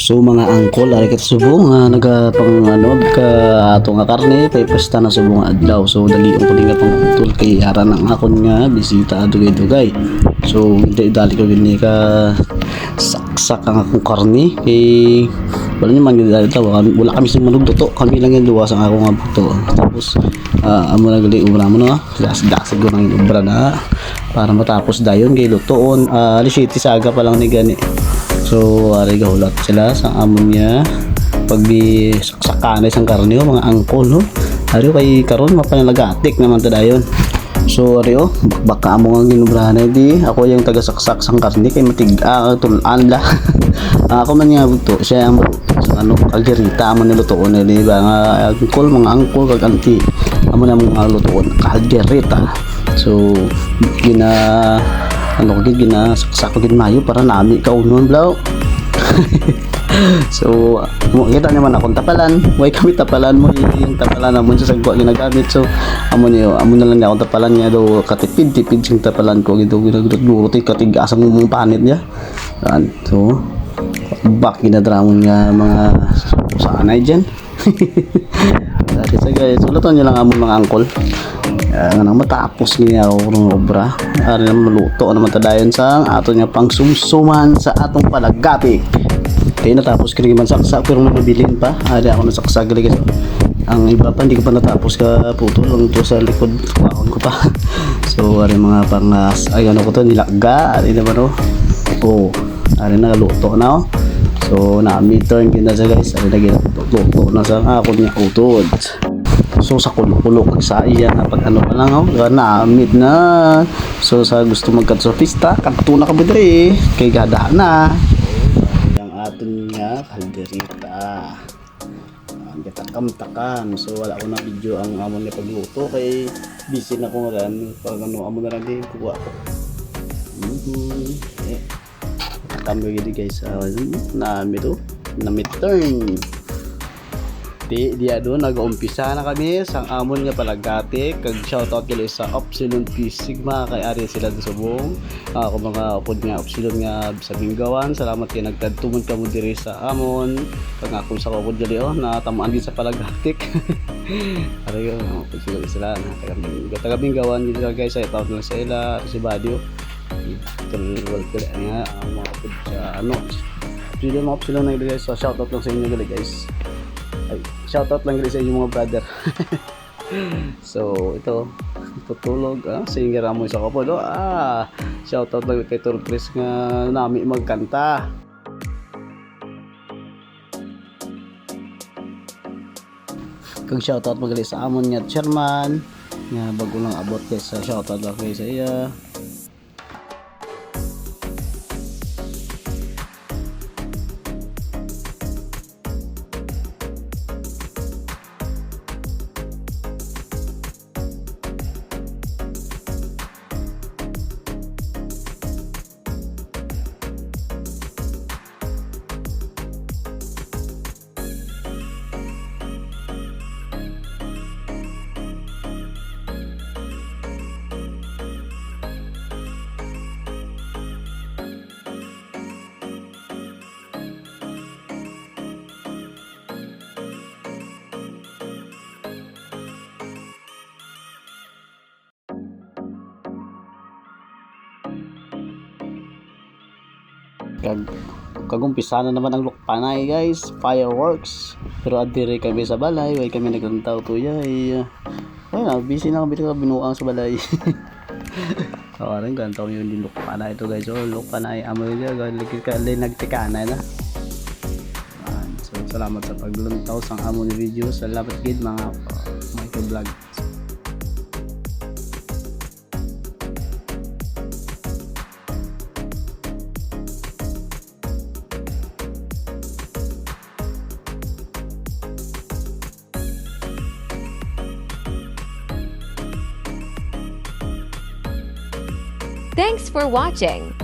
So mga angkol, ari kat subong nga nagapang ka ato nga karne kay pesta na subong nga adlaw. So dali ang puli nga pang utol kay aran ang akon nga bisita dugay-dugay. So dali ko gini ka saksak ang akong karne kay wala ni man dali taw wala kami sa manugduto, kami lang yung luwas ang akong nga buto. Tapos amo na gali ubra mo no. Das siguro nang ubra na para matapos dayon kay lutoon. Alis saga pa lang ni gani. So, ari gahulat sila sa amon niya pag di saksakan isang karne mga angkol no. Ari kay karon mapanalagatik naman ta dayon. So, ari baka amo nga ginubrahan di ako yung taga saksak sang karne kay matiga tulan la. Ako man nga buto siya ang ano kalderita amo nilutoon di ba nga angkol mga angkol kag anti amo na mga lutoon kalderita. So, ano ko ginasaksak ko mayo para nami kaunon blaw. So kita naman akong tapalan, way kami tapalan mo yung tapalan namon sa sagwa ginagamit. So amo na lang akong tapalan niya do katipid sing tapalan ko gito ginagduro ti katigasang mong panit niya. So bak ginadramon nga mga usanay diyan. Dati sa guys, uluton niyo lang among mga angkol. Nga matapos niya ako ng obra ari naman maluto naman tadayon sa ato niya pang sumsuman sa atong palagatik kaya natapos kini man saksak pero nabilin pa ari ako nasaksak gali kasi ang iba pa hindi ko pa natapos ka puto lang to sa likod kaon ko pa. So ari mga pang ayun ako to nilagga ari naman ari na luto na so na midterm gina sa guys ari na luto na sa ako niya utod. So sa kulo-kulo kag sa iya na pag ano pa lang naamid na. So sa gusto magkat sa pista kadto na ka bidre kay gadaha na yang aton nga kalderita takam-takam. So wala ko na video ang amon ni pagluto kay busy na ko ran pag ano amo na ran din kuha ko takam gid guys naamid na midterm. Di doon nag-umpisa na kami sang amon nga palagati kag shoutout gali sa Opsilon P Sigma kay ari sila sa subong ako mga upod nga Opsilon nga sa Bingawan. Salamat kay nagtadtumon kamo diri sa amon pag ako sa upod gali na tamaan din sa palagatik. Ari yo sila na taga Bingawan dito guys ay tawag lang sa ila si Badio tulwal ko nga mga upod sa ano Opsilon na guys. So shoutout lang sa inyo gali guys. Ay, shoutout lang rin sa inyong mga brother. So ito tutulog singer mo sa kapod shoutout lang kay Turpres nga nami magkanta. Kag shoutout magali sa amon nga chairman nga bago lang abot kay sa shoutout lang kay sa iya. Kagumpisa na naman ang lukpanay guys, fireworks. Pero adire kami sa balay, way kami naglantaw tuyay. Ayun busy na kami binuang sa balay. So aran gantaw yun din lukpanay ito guys. So lukpanay amoy dia nagtikana na. So salamat sa paglantaw sang amo ni video. Salamat gid mga vlog. Thanks for watching.